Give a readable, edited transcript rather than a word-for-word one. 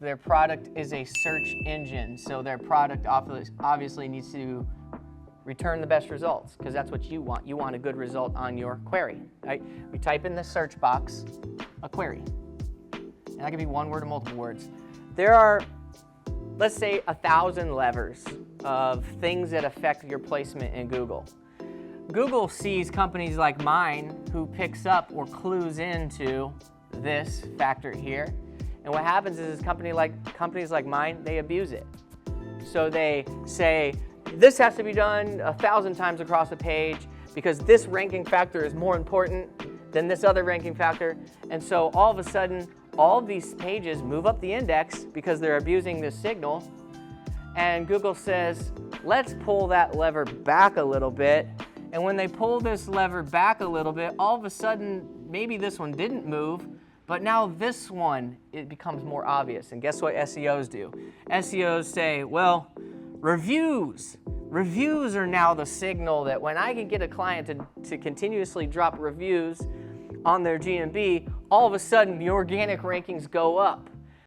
Their product is a search engine, so their product obviously needs to return the best results, because that's what you want. You want a good result on your query, right? We type in the search box a query, and that can be one word or multiple words. There are, let's say, 1,000 levers of things that affect your placement in Google. Google sees companies like mine who picks up or clues into this factor here, and what happens is companies like mine, they abuse it. So they say, this has to be done 1,000 times across a page because this ranking factor is more important than this other ranking factor. And so all of a sudden, all of these pages move up the index because they're abusing this signal. And Google says, let's pull that lever back a little bit. And when they pull this lever back a little bit, all of a sudden, maybe this one didn't move, but now this one, it becomes more obvious. And guess what SEOs do? SEOs say, well, reviews are now the signal that when I can get a client to continuously drop reviews on their GMB, all of a sudden the organic rankings go up.